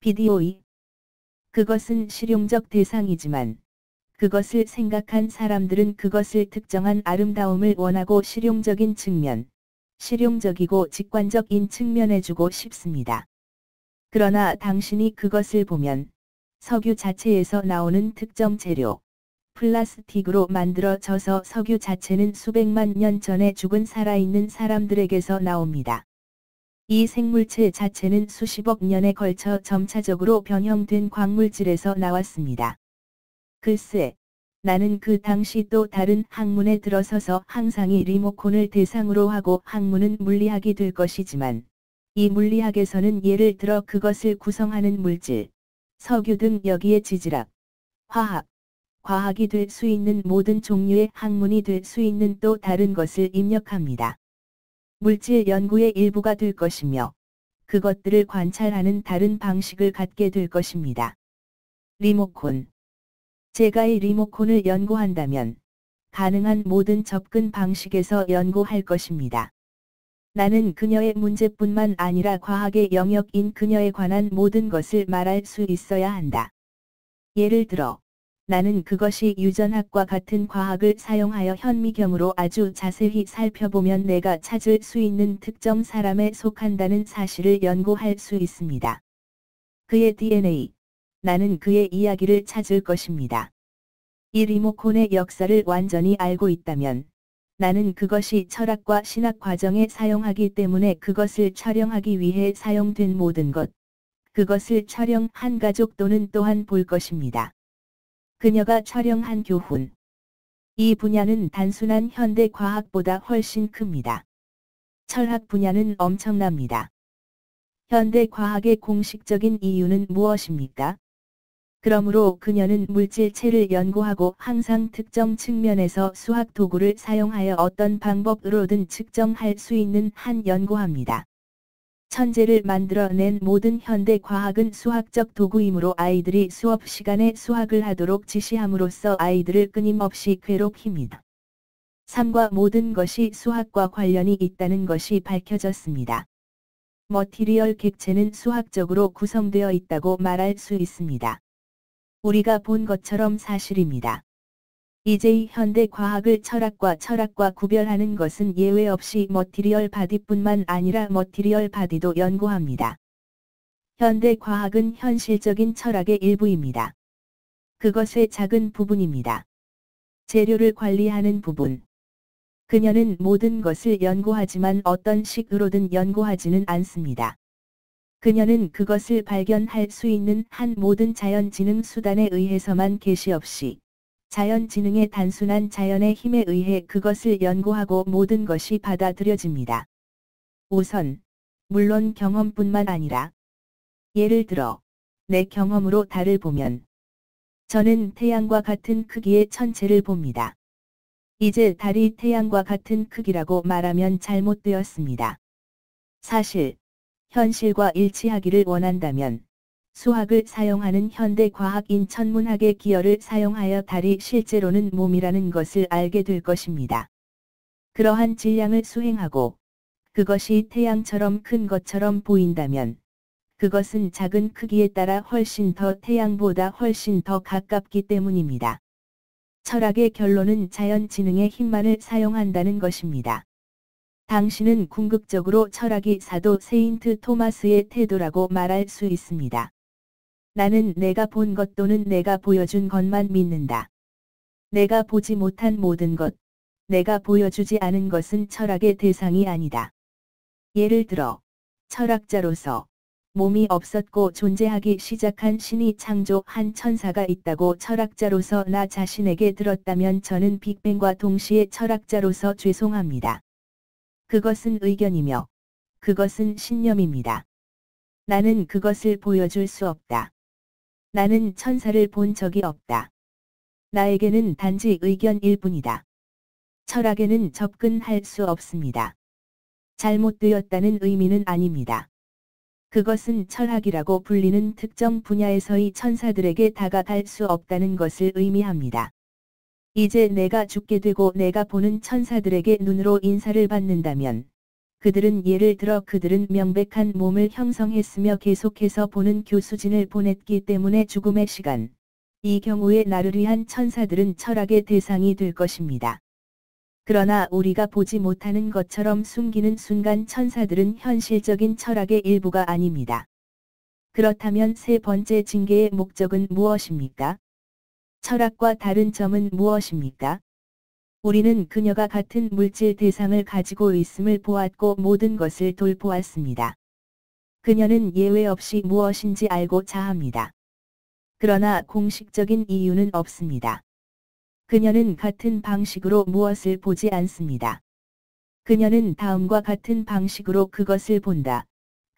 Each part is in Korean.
비디오이. 그것은 실용적 대상이지만 그것을 생각한 사람들은 그것을 특정한 아름다움을 원하고 실용적인 측면, 실용적이고 직관적인 측면에 주고 싶습니다. 그러나 당신이 그것을 보면 석유 자체에서 나오는 특정 재료, 플라스틱으로 만들어져서 석유 자체는 수백만 년 전에 죽은 살아있는 사람들에게서 나옵니다. 이 생물체 자체는 수십억 년에 걸쳐 점차적으로 변형된 광물질에서 나왔습니다. 글쎄, 나는 그 당시 또 다른 학문에 들어서서 항상이 리모콘을 대상으로 하고 학문은 물리학이 될 것이지만, 이 물리학에서는 예를 들어 그것을 구성하는 물질, 석유 등 여기에 지질학, 화학, 과학이 될 수 있는 모든 종류의 학문이 될 수 있는 또 다른 것을 입력합니다. 물질 연구의 일부가 될 것이며, 그것들을 관찰하는 다른 방식을 갖게 될 것입니다. 리모콘. 제가 이 리모콘을 연구한다면, 가능한 모든 접근 방식에서 연구할 것입니다. 나는 그녀의 문제뿐만 아니라 과학의 영역인 그녀에 관한 모든 것을 말할 수 있어야 한다. 예를 들어, 나는 그것이 유전학과 같은 과학을 사용하여 현미경으로 아주 자세히 살펴보면 내가 찾을 수 있는 특정 사람에 속한다는 사실을 연구할 수 있습니다. 그의 DNA, 나는 그의 이야기를 찾을 것입니다. 이 리모콘의 역사를 완전히 알고 있다면, 나는 그것이 철학과 신학 과정에 사용하기 때문에 그것을 촬영하기 위해 사용된 모든 것, 그것을 촬영한 가족 또는 또한 볼 것입니다. 그녀가 촬영한 교훈. 이 분야는 단순한 현대 과학보다 훨씬 큽니다. 철학 분야는 엄청납니다. 현대 과학의 공식적인 이유는 무엇입니까? 그러므로 그녀는 물질체를 연구하고 항상 특정 측면에서 수학 도구를 사용하여 어떤 방법으로든 측정할 수 있는 한 연구합니다. 천재를 만들어낸 모든 현대 과학은 수학적 도구이므로 아이들이 수업 시간에 수학을 하도록 지시함으로써 아이들을 끊임없이 괴롭힙니다. 삶과 모든 것이 수학과 관련이 있다는 것이 밝혀졌습니다. 머티리얼 객체는 수학적으로 구성되어 있다고 말할 수 있습니다. 우리가 본 것처럼 사실입니다. 이제 이 현대 과학을 철학과 구별하는 것은 예외 없이 머티리얼 바디뿐만 아니라 머티리얼 바디도 연구합니다. 현대 과학은 현실적인 철학의 일부입니다. 그것의 작은 부분입니다. 재료를 관리하는 부분. 그녀는 모든 것을 연구하지만 어떤 식으로든 연구하지는 않습니다. 그녀는 그것을 발견할 수 있는 한 모든 자연지능 수단에 의해서만 개시 없이 자연지능의 단순한 자연의 힘에 의해 그것을 연구하고 모든 것이 받아들여집니다. 우선, 물론 경험뿐만 아니라, 예를 들어, 내 경험으로 달을 보면, 저는 태양과 같은 크기의 천체를 봅니다. 이제 달이 태양과 같은 크기라고 말하면 잘못되었습니다. 사실, 현실과 일치하기를 원한다면, 수학을 사용하는 현대 과학인 천문학의 기여를 사용하여 달이 실제로는 몸이라는 것을 알게 될 것입니다. 그러한 질량을 수행하고, 그것이 태양처럼 큰 것처럼 보인다면, 그것은 작은 크기에 따라 훨씬 더 태양보다 훨씬 더 가깝기 때문입니다. 철학의 결론은 자연지능의 힘만을 사용한다는 것입니다. 당신은 궁극적으로 철학이 사도 세인트 토마스의 태도라고 말할 수 있습니다. 나는 내가 본 것 또는 내가 보여준 것만 믿는다. 내가 보지 못한 모든 것, 내가 보여주지 않은 것은 철학의 대상이 아니다. 예를 들어, 철학자로서, 몸이 없었고 존재하기 시작한 신이 창조한 천사가 있다고 철학자로서 나 자신에게 들었다면 저는 빅뱅과 동시에 철학자로서 죄송합니다. 그것은 의견이며, 그것은 신념입니다. 나는 그것을 보여줄 수 없다. 나는 천사를 본 적이 없다. 나에게는 단지 의견일 뿐이다. 철학에는 접근할 수 없습니다. 잘못되었다는 의미는 아닙니다. 그것은 철학이라고 불리는 특정 분야에서의 천사들에게 다가갈 수 없다는 것을 의미합니다. 이제 내가 죽게 되고 내가 보는 천사들에게 눈으로 인사를 받는다면, 그들은 예를 들어 그들은 명백한 몸을 형성했으며 계속해서 보는 교수진을 보냈기 때문에 죽음의 시간, 이 경우에 나를 위한 천사들은 철학의 대상이 될 것입니다. 그러나 우리가 보지 못하는 것처럼 숨기는 순간 천사들은 현실적인 철학의 일부가 아닙니다. 그렇다면 세 번째 징계의 목적은 무엇입니까? 철학과 다른 점은 무엇입니까? 우리는 그녀가 같은 물질 대상을 가지고 있음을 보았고 모든 것을 돌보았습니다. 그녀는 예외 없이 무엇인지 알고자 합니다. 그러나 공식적인 이유는 없습니다. 그녀는 같은 방식으로 무엇을 보지 않습니다. 그녀는 다음과 같은 방식으로 그것을 본다.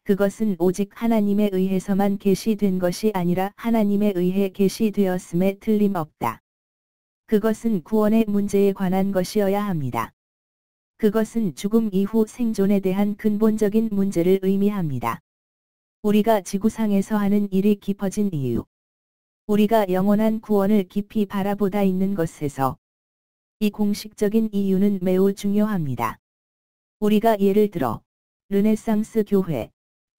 그것은 오직 하나님에 의해서만 계시된 것이 아니라 하나님에 의해 계시되었음에 틀림없다. 그것은 구원의 문제에 관한 것이어야 합니다. 그것은 죽음 이후 생존에 대한 근본적인 문제를 의미합니다. 우리가 지구상에서 하는 일이 깊어진 이유. 우리가 영원한 구원을 깊이 바라보다 있는 것에서 이 공식적인 이유는 매우 중요합니다. 우리가 예를 들어 르네상스 교회,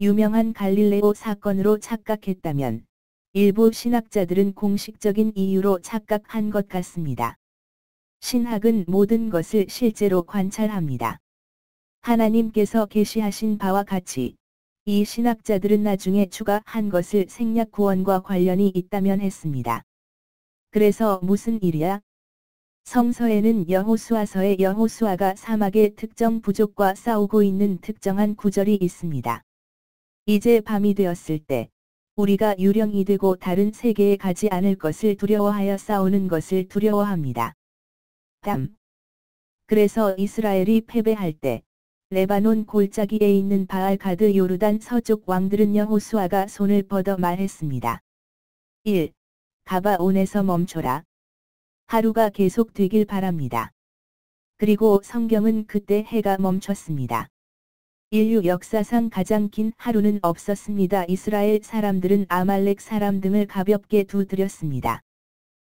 유명한 갈릴레오 사건으로 착각했다면 일부 신학자들은 공식적인 이유로 착각한 것 같습니다. 신학은 모든 것을 실제로 관찰합니다. 하나님께서 계시하신 바와 같이 이 신학자들은 나중에 추가한 것을 생략 구원과 관련이 있다면 했습니다. 그래서 무슨 일이야? 성서에는 여호수아서의 여호수아가 사막의 특정 부족과 싸우고 있는 특정한 구절이 있습니다. 이제 밤이 되었을 때 우리가 유령이 되고 다른 세계에 가지 않을 것을 두려워하여 싸우는 것을 두려워합니다. 그래서 이스라엘이 패배할 때 레바논 골짜기에 있는 바알가드 요르단 서쪽 왕들은 여호수아가 손을 뻗어 말했습니다. 1. 가바온에서 멈춰라. 하루가 계속되길 바랍니다. 그리고 성경은 그때 해가 멈췄습니다. 인류 역사상 가장 긴 하루는 없었습니다. 이스라엘 사람들은 아말렉 사람 등을 가볍게 두드렸습니다.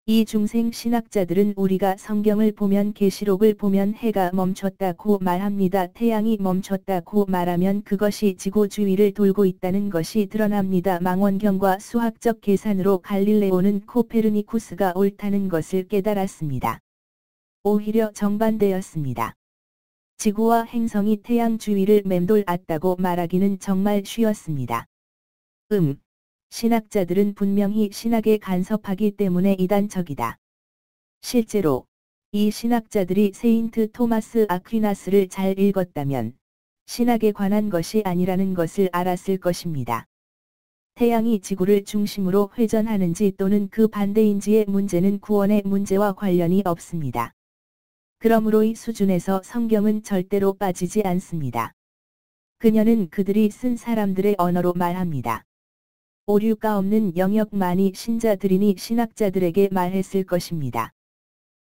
이 중생 신학자들은 우리가 성경을 보면 계시록을 보면 해가 멈췄다고 말합니다. 태양이 멈췄다고 말하면 그것이 지구 주위를 돌고 있다는 것이 드러납니다. 망원경과 수학적 계산으로 갈릴레오는 코페르니쿠스가 옳다는 것을 깨달았습니다. 오히려 정반대였습니다. 지구와 행성이 태양 주위를 맴돌았다고 말하기는 정말 쉬웠습니다. 신학자들은 분명히 신학에 간섭하기 때문에 이단적이다. 실제로 이 신학자들이 세인트 토마스 아퀴나스를 잘 읽었다면 신학에 관한 것이 아니라는 것을 알았을 것입니다. 태양이 지구를 중심으로 회전하는지 또는 그 반대인지의 문제는 구원의 문제와 관련이 없습니다. 그러므로 이 수준에서 성경은 절대로 빠지지 않습니다. 그녀는 그들이 쓴 사람들의 언어로 말합니다. 오류가 없는 영역만이 신자들이니 신학자들에게 말했을 것입니다.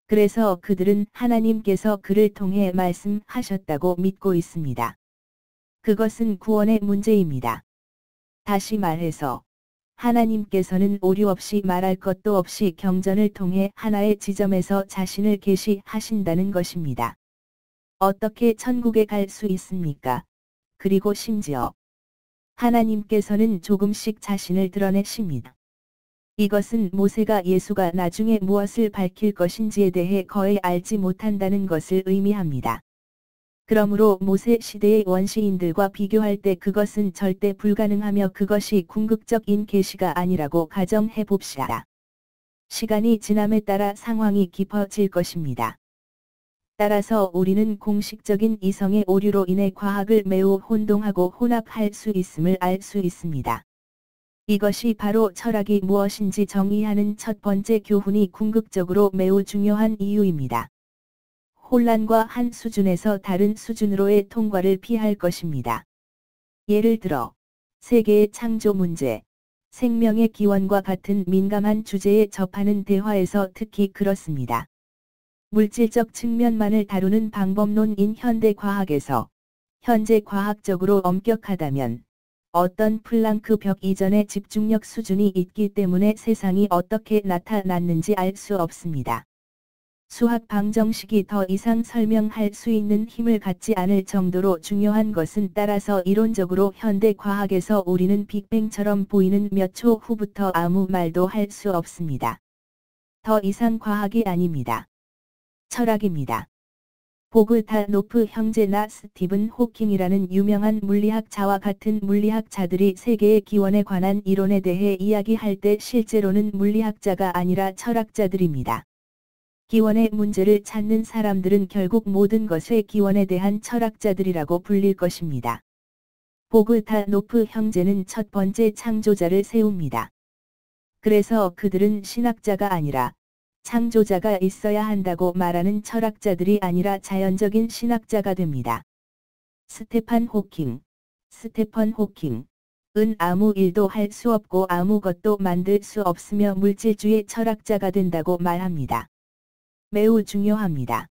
그래서 그들은 하나님께서 그를 통해 말씀하셨다고 믿고 있습니다. 그것은 구원의 문제입니다. 다시 말해서 하나님께서는 오류 없이 말할 것도 없이 경전을 통해 하나의 지점에서 자신을 계시하신다는 것입니다. 어떻게 천국에 갈 수 있습니까? 그리고 심지어 하나님께서는 조금씩 자신을 드러내십니다. 이것은 모세가 예수가 나중에 무엇을 밝힐 것인지에 대해 거의 알지 못한다는 것을 의미합니다. 그러므로 모세 시대의 원시인들과 비교할 때 그것은 절대 불가능하며 그것이 궁극적인 계시가 아니라고 가정해 봅시다. 시간이 지남에 따라 상황이 깊어질 것입니다. 따라서 우리는 공식적인 이성의 오류로 인해 과학을 매우 혼동하고 혼합할 수 있음을 알 수 있습니다. 이것이 바로 철학이 무엇인지 정의하는 첫 번째 교훈이 궁극적으로 매우 중요한 이유입니다. 혼란과 한 수준에서 다른 수준으로의 통과를 피할 것입니다. 예를 들어, 세계의 창조 문제, 생명의 기원과 같은 민감한 주제에 접하는 대화에서 특히 그렇습니다. 물질적 측면만을 다루는 방법론인 현대 과학에서 현재 과학적으로 엄격하다면 어떤 플랑크 벽 이전의 집중력 수준이 있기 때문에 세상이 어떻게 나타났는지 알 수 없습니다. 수학 방정식이 더 이상 설명할 수 있는 힘을 갖지 않을 정도로 중요한 것은 따라서 이론적으로 현대 과학에서 우리는 빅뱅처럼 보이는 몇 초 후부터 아무 말도 할 수 없습니다. 더 이상 과학이 아닙니다. 철학입니다. 보그다노프 형제나 스티븐 호킹이라는 유명한 물리학자와 같은 물리학자들이 세계의 기원에 관한 이론에 대해 이야기할 때 실제로는 물리학자가 아니라 철학자들입니다. 기원의 문제를 찾는 사람들은 결국 모든 것의 기원에 대한 철학자들이라고 불릴 것입니다. 보그다노프 형제는 첫 번째 창조자를 세웁니다. 그래서 그들은 신학자가 아니라 창조자가 있어야 한다고 말하는 철학자들이 아니라 자연적인 신학자가 됩니다. 스테판 호킹, 스테펀 호킹. 은 아무 일도 할 수 없고 아무것도 만들 수 없으며 물질주의 철학자가 된다고 말합니다. 매우 중요합니다.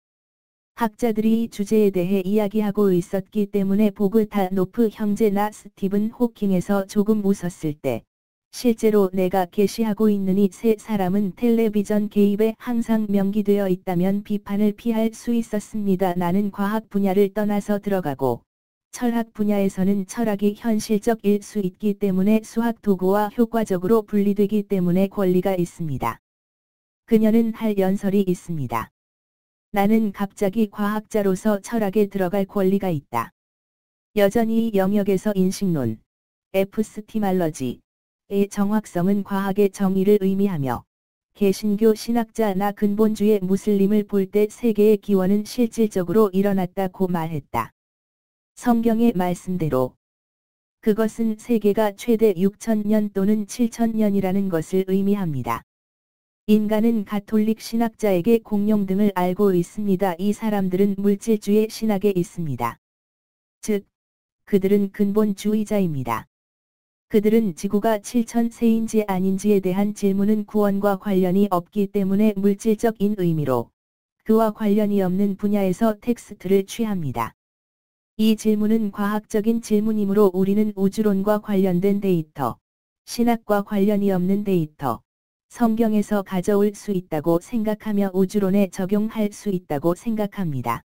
학자들이 이 주제에 대해 이야기하고 있었기 때문에 보그다노프 형제나 스티븐 호킹에서 조금 웃었을 때 실제로 내가 계시하고 있는 이 세 사람은 텔레비전 개입에 항상 명기되어 있다면 비판을 피할 수 있었습니다. 나는 과학 분야를 떠나서 들어가고 철학 분야에서는 철학이 현실적일 수 있기 때문에 수학 도구와 효과적으로 분리되기 때문에 권리가 있습니다. 그녀는 할 연설이 있습니다. 나는 갑자기 과학자로서 철학에 들어갈 권리가 있다. 여전히 이 영역에서 인식론, 에피스티말러지의 정확성은 과학의 정의를 의미하며 개신교 신학자나 근본주의 무슬림을 볼 때 세계의 기원은 실질적으로 일어났다고 말했다. 성경의 말씀대로 그것은 세계가 최대 6,000년 또는 7,000년이라는 것을 의미합니다. 인간은 가톨릭 신학자에게 공룡 등을 알고 있습니다. 이 사람들은 물질주의 신학에 있습니다. 즉, 그들은 근본주의자입니다. 그들은 지구가 7,000세인지 아닌지에 대한 질문은 구원과 관련이 없기 때문에 물질적인 의미로 그와 관련이 없는 분야에서 텍스트를 취합니다. 이 질문은 과학적인 질문이므로 우리는 우주론과 관련된 데이터, 신학과 관련이 없는 데이터, 성경에서 가져올 수 있다고 생각하며 우주론에 적용할 수 있다고 생각합니다.